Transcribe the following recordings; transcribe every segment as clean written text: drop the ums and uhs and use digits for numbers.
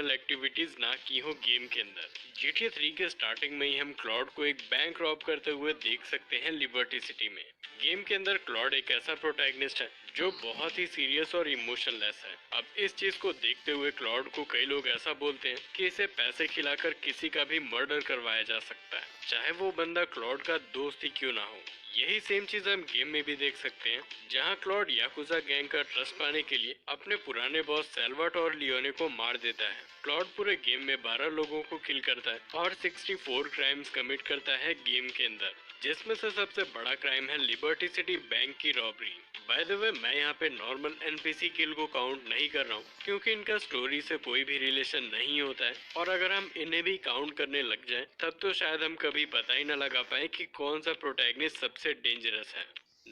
Criminal activities ना की हो गेम के अंदर। GTA 3 के स्टार्टिंग में ही हम क्लॉड को एक बैंक रॉब करते हुए देख सकते हैं लिबर्टी सिटी में। गेम के अंदर क्लॉड एक ऐसा प्रोटैगनिस्ट है जो बहुत ही सीरियस और इमोशनलेस है। अब इस चीज को देखते हुए क्लॉड को कई लोग ऐसा बोलते हैं कि इसे पैसे खिलाकर किसी का भी मर्डर करवाया जा सकता है, चाहे वो बंदा क्लॉड का दोस्त ही क्यों ना हो। यही सेम चीज हम गेम में भी देख सकते हैं, जहां क्लॉड याकुजा गैंग का ट्रस्ट पाने के लिए अपने पुराने बॉस सैल्वाटोर लियोने को मार देता है। क्लॉड पूरे गेम में 12 लोगों को किल करता है और 64 क्राइम्स कमिट करता है गेम के अंदर, जिसमें से सबसे बड़ा क्राइम है लिबर्टी सिटी बैंक की रॉबरी। बाय द वे, मैं यहाँ पे नॉर्मल एनपीसी किल को काउंट नहीं कर रहा हूँ, क्योंकि इनका स्टोरी से कोई भी रिलेशन नहीं होता है, और अगर हम इन्हें भी काउंट करने लग जाएं, तब तो शायद हम कभी पता ही न लगा पाए कि कौन सा प्रोटैगनिस्ट सबसे डेंजरस है।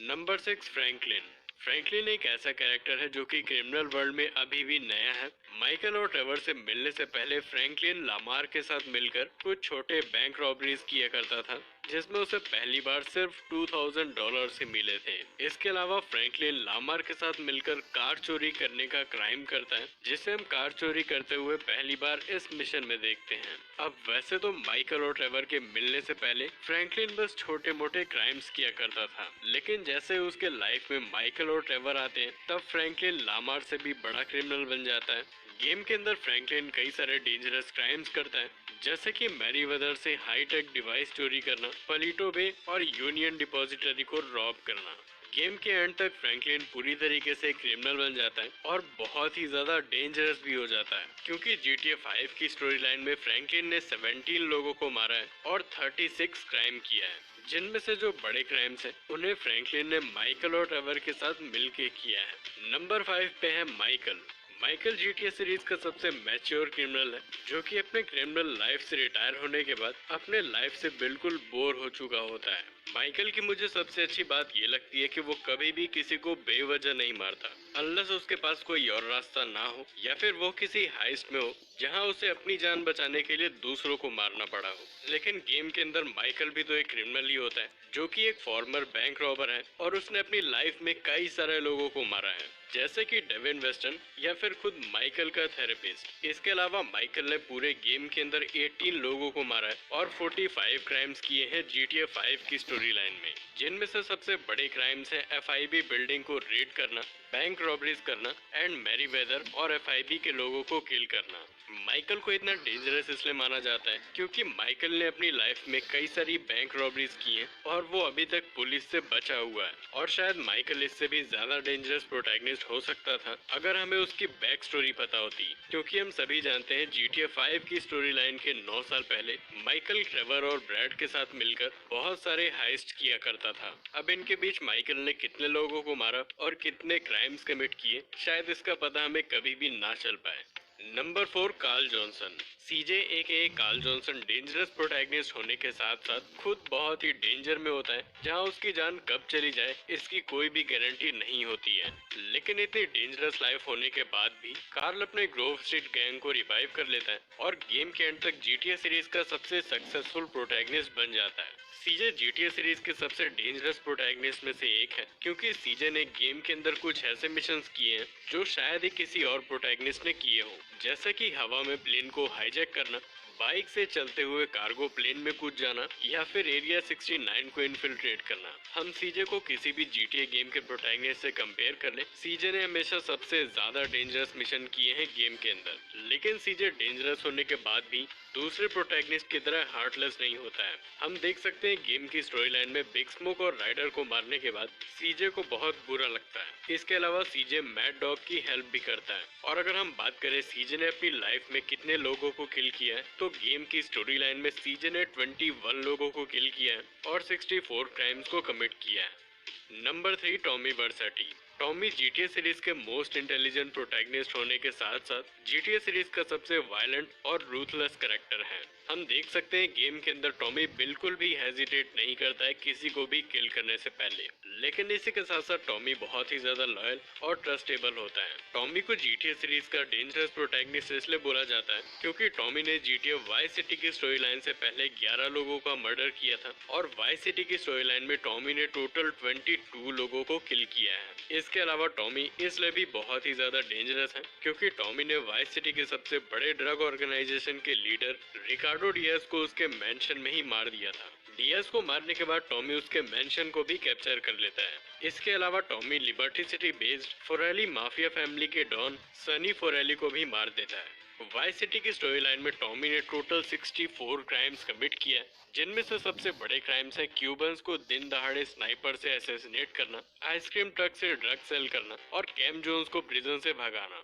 Number 6, Franklin. फ्रैंकलिन एक ऐसा कैरेक्टर है जो कि क्रिमिनल वर्ल्ड में अभी भी नया है। माइकल और ट्रेवर से मिलने से पहले फ्रैंकलिन लामार के साथ मिलकर कुछ छोटे बैंक रॉबरीज किया करता था, जिसमें उसे पहली बार सिर्फ $2000 से मिले थे। इसके अलावा फ्रैंकलिन लामार के साथ मिलकर कार चोरी करने का क्राइम करता है, जिसे हम कार चोरी करते हुए पहली बार इस मिशन में देखते हैं। अब वैसे तो माइकल और ट्रेवर के मिलने से पहले फ्रैंकलिन बस छोटे मोटे क्राइम्स किया करता था, लेकिन जैसे उसके लाइफ में माइकल और ट्रेवर आते हैं, तब फ्रैंकलिन लामार से भी बड़ा क्रिमिनल बन जाता है। गेम के अंदर फ्रैंकलिन कई सारे डेंजरस क्राइम्स करता है, जैसे कि मैरीवेदर से हाईटेक डिवाइस चोरी करना, पलीटो बे और यूनियन डिपॉजिटरी को रॉब करना। गेम के एंड तक फ्रैंकलिन पूरी तरीके से क्रिमिनल बन जाता है और बहुत ही ज्यादा डेंजरस भी हो जाता है, क्योंकि GTA 5 की स्टोरी लाइन में फ्रैंकलिन ने 17 लोगों को मारा है और 36 क्राइम किया है, जिनमें से जो बड़े क्राइम्स हैं उन्हें फ्रैंकलिन ने माइकल और ट्रेवर के साथ मिलके किया है। नंबर 5 पे है माइकल। माइकल GTA सीरीज का सबसे मैच्योर क्रिमिनल है, जो कि अपने क्रिमिनल लाइफ से रिटायर होने के बाद अपने लाइफ से बिल्कुल बोर हो चुका होता है। माइकल की मुझे सबसे अच्छी बात ये लगती है कि वो कभी भी किसी को बेवजह नहीं मारता, अनलेस उसके पास कोई और रास्ता ना हो, या फिर वो किसी हाइस्ट में हो जहां उसे अपनी जान बचाने के लिए दूसरों को मारना पड़ा हो। लेकिन गेम के अंदर माइकल भी तो एक क्रिमिनल ही होता है, जो कि एक फॉर्मर बैंक रॉबर है, और उसने अपनी लाइफ में कई सारे लोगों को मारा है, जैसे कि डेविन वेस्टन या फिर खुद माइकल का थेरेपिस्ट। इसके अलावा माइकल ने पूरे गेम के अंदर 18 लोगों को मारा है और 45 क्राइम्स किए हैं GTA 5 की स्टोरी लाइन में, जिनमें से सबसे बड़े क्राइम्स हैं FIB बिल्डिंग को रेड करना, बैंक रॉबरीज करना एंड मैरीवेदर और FIB के लोगों को किल करना। माइकल को इतना डेंजरस इसलिए माना जाता है क्योंकि माइकल ने अपनी लाइफ में कई सारी बैंक रॉबरीज की हैं और वो अभी तक पुलिस से बचा हुआ है, और शायद माइकल इससे भी ज्यादा डेंजरस प्रोटैगनिस्ट हो सकता था अगर हमें उसकी बैक स्टोरी पता होती, क्योंकि हम सभी जानते हैं GTA 5 की स्टोरी लाइन के 9 साल पहले माइकल ट्रेवर और ब्रैड के साथ मिलकर बहुत सारे हाइस्ट किया करता था। अब इनके बीच माइकल ने कितने लोगों को मारा और कितने क्राइम्स कमिट किए, शायद इसका पता हमें कभी भी ना चल पाए। Number 4, Carl Johnson. CJ aka Carl Johnson dangerous protagonist होने के साथ साथ खुद बहुत ही डेंजर में होता है, जहां उसकी जान कब चली जाए इसकी कोई भी गारंटी नहीं होती है। लेकिन इतनी डेंजरस लाइफ होने के बाद भी कार्ल अपने ग्रोव स्ट्रीट गैंग को रिवाइव कर लेता है और गेम के एंड तक GTA सीरीज का सबसे सक्सेसफुल प्रोटैगनिस्ट बन जाता है। सीजे GTA सीरीज के सबसे डेंजरस प्रोटैगनिस्ट में से एक है, क्योंकि सीजे ने गेम के अंदर कुछ ऐसे मिशंस किए हैं जो शायद ही किसी और प्रोटैगनिस्ट ने किए हो, जैसे कि हवा में प्लेन को हाईजैक करना, बाइक से चलते हुए कार्गो प्लेन में कूद जाना, या फिर एरिया 69 को इन्फिल्ट्रेट करना। हम सीजे को किसी भी GTA गेम के प्रोटैगनिस्ट से कंपेयर कर ले, सीजे ने हमेशा सबसे ज्यादा डेंजरस मिशन किए हैं गेम के अंदर। लेकिन सीजे डेंजरस होने के बाद भी दूसरे प्रोटैगनिस्ट की तरह हार्टलेस नहीं होता है। हम देख सकते हैं गेम की स्टोरी लाइन में बिग स्मोक और राइडर को मारने के बाद सीजे को बहुत बुरा लगता है। इसके अलावा सीजे मैड डॉग की हेल्प भी करता है। और अगर हम बात करें सीजे ने अपनी लाइफ में कितने लोगों को किल किया है, तो गेम की स्टोरी लाइन में सीजे ने 21 लोगों को किल किया है और 64 क्राइम्स को कमिट किया है। Number 3, Tommy वर्सेटी। Tommy GTA series के मोस्ट इंटेलिजेंट प्रोटैगनिस्ट होने के साथ साथ GTA सीरीज का सबसे वायलेंट और रूथलेस कैरेक्टर है। हम देख सकते हैं गेम के अंदर टॉमी बिल्कुल भी हेजिटेट नहीं करता है किसी को भी किल करने से पहले। लेकिन इसी के साथ साथ टॉमी बहुत ही ज्यादा लॉयल और ट्रस्टेबल होता है। टॉमी को GTA सीरीज का डेंजरस प्रोटैगनिस्ट इसलिए बोला जाता है क्योंकि टॉमी ने GTA वाइस सिटी की स्टोरी लाइन से पहले 11 लोगों का मर्डर किया था और वाइस सिटी की स्टोरी लाइन में टॉमी ने टोटल 22 लोगों को किल किया है। इसके अलावा टॉमी इसलिए भी बहुत ही ज्यादा डेंजरस है क्योंकि टॉमी ने वाइस सिटी के सबसे बड़े ड्रग ऑर्गेनाइजेशन के लीडर रिकार्डो डियाज को उसके मेंशन में ही मार दिया था। डियाज को मारने के बाद टॉमी उसके मेंशन को भी कैप्चर कर लेता है। इसके अलावा Tommy Liberty City based Forelli mafia family के डॉन सनी फोरेली को भी मार देता है। वाइस सिटी की स्टोरी लाइन में टॉमी ने टोटल 64 क्राइम्स कमिट किया, जिनमें से सबसे बड़े क्राइम्स हैं क्यूबन्स को दिन दहाड़े स्नाइपर से असैसिनेट करना, आइसक्रीम ट्रक से ड्रग सेल करना और कैम जोन्स को प्रिजन से भगाना।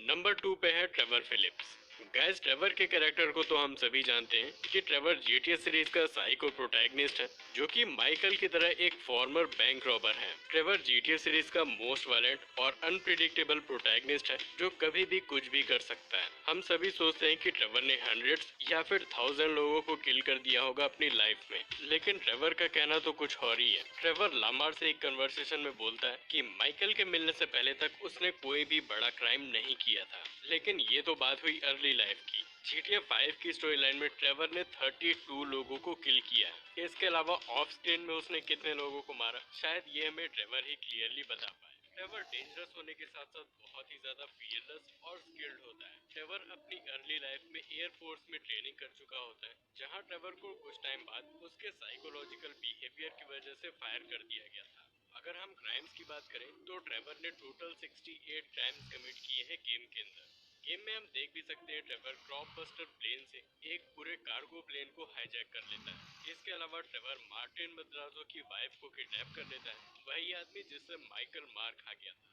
नंबर 2 पे है ट्रेवर फिलिप्स। गाइस, ट्रेवर के कैरेक्टर को तो हम सभी जानते हैं कि ट्रेवर GTA सीरीज का साइको प्रोटैगनिस्ट है जो कि माइकल की तरह एक फॉर्मर बैंक रॉबर है। ट्रेवर GTA सीरीज का मोस्ट वायलेंट और अनप्रिडिक्टेबल प्रोटैगनिस्ट है जो कभी भी कुछ भी कर सकता है। हम सभी सोचते हैं कि ट्रेवर ने हंड्रेड्स या फिर 1000 लोगों को किल कर दिया होगा अपनी लाइफ में, लेकिन ट्रेवर का कहना तो कुछ और ही है। ट्रेवर लामार से एक कन्वर्सेशन में बोलता है कि माइकल के मिलने से पहले तक उसने कोई भी बड़ा क्राइम नहीं किया था, लेकिन ये तो बात हुई अर्ली लाइफ की। GTA 5 की स्टोरी लाइन में ट्रेवर ने 32 लोगों को किल किया। इसके अलावा ऑफ स्क्रीन में उसने कितने लोगों को मारा, शायद ये हमें ट्रेवर ही क्लियरली बता पाए। ट्रेवर डेंजरस होने के साथ साथ बहुत ही ज्यादा फियरलेस और स्किल्ड होता है। ट्रेवर अपनी अर्ली लाइफ में एयरफोर्स में ट्रेनिंग कर चुका होता है, जहां ट्रेवर को कुछ टाइम बाद उसके साइकोलॉजिकल बिहेवियर की वजह से फायर कर दिया गया था। अगर हम क्राइम्स की बात करें तो ट्रेवर ने टोटल 68 क्राइम्स कमिट किए हैं गेम के अंदर। गेम में हम देख भी सकते हैं ट्रेवर क्रॉप बस्टर प्लेन से एक पूरे कार्गो प्लेन को हाईजैक कर लेता है। इसके अलावा ट्रेवर मार्टिन मद्राजो की वाइफ को किडनैप कर लेता है, वही आदमी जिससे माइकल मार खा गया था।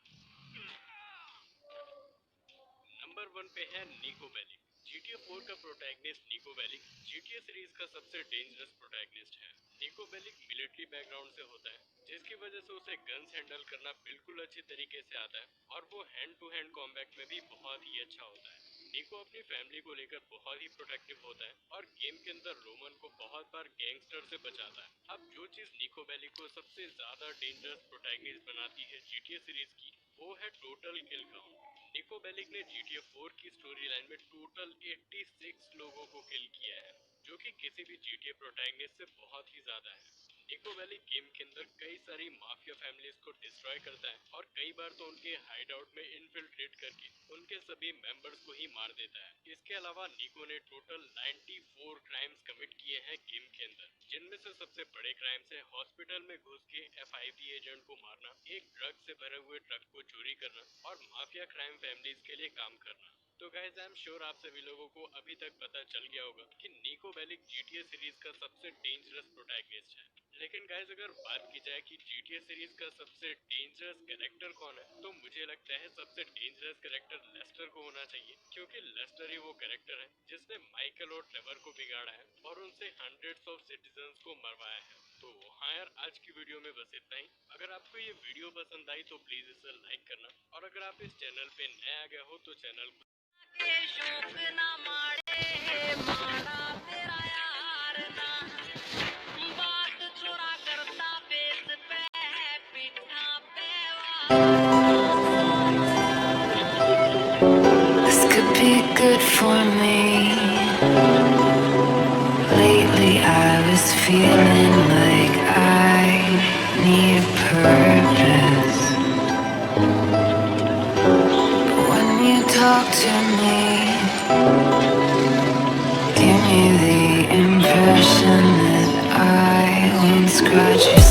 नंबर 1 पे है निको बेलिक। GTA 4 का प्रोटैगनिस्ट निको बेलिक GTA सीरीज का सबसे डेंजरस प्रोटैगनिस्ट है। निको बेलिक मिलिट्री बैकग्राउंड से होता है, जिसकी वजह से उसे गन्स हैंडल करना बिल्कुल अच्छी तरीके से आता है और वो हैंड टू हैंड कॉम्बैट में भी बहुत ही अच्छा होता है। निको अपनी फैमिली को लेकर बहुत ही प्रोटेक्टिव होता है और गेम के अंदर रोमन को बहुत बार गैंगस्टर से बचाता है। अब जो चीज निको बेलिक को सबसे ज्यादा डेंजरस प्रोटैगनिस्ट बनाती है GTA सीरीज की, वो है टोटल किल काउंट। निको बेलिक ने GTA 4 की स्टोरी लाइन में टोटल 86 लोगों को किल किया है, जो कि किसी भी GTA प्रोटैगनिस्ट से बहुत ही ज्यादा है। निको बेलिक गेम के अंदर कई सारी माफिया फैमिलीज को डिस्ट्रॉय करता है और कई बार तो उनके हाइडआउट में इन्फिल्ट्रेट करके उनके सभी मेंबर्स को ही मार देता है। इसके अलावा निको ने टोटल 94 क्राइम्स कमिट किए हैं गेम के अंदर, जिनमें से सबसे बड़े क्राइम्स है हॉस्पिटल में घुस के FIB एजेंट को मारना, एक ड्रग से भरे हुए ट्रक को चोरी करना और माफिया क्राइम फैमिलीज के लिए काम करना। तो गाइस, आई एम श्योर आप सभी लोगों को अभी तक पता चल गया होगा कि निको बेलिक GTA सीरीज का सबसे डेंजरस प्रोटैगनिस्ट है। लेकिन गाइस, अगर बात की जाए कि GTA सीरीज का सबसे डेंजरस कैरेक्टर कौन है, तो मुझे लगता है सबसे डेंजरस कैरेक्टर लेस्टर को होना चाहिए, क्योंकि लेस्टर ही वो कैरेक्टर है जिसने माइकल और ट्रेवर को बिगाड़ा है और उनसे हंड्रेड्स ऑफ सिटीजन्स को मरवाया है। तो हाँ यार, आज की वीडियो में बस इतना ही। अगर आपको ये वीडियो पसंद आई तो प्लीज इसे लाइक करना, और अगर आप इस चैनल पे नए आ गए हो तो चैनल को This could be good for me. Lately I was feeling like I need purpose. But when you talk to me, give me the impression that I won't scratch your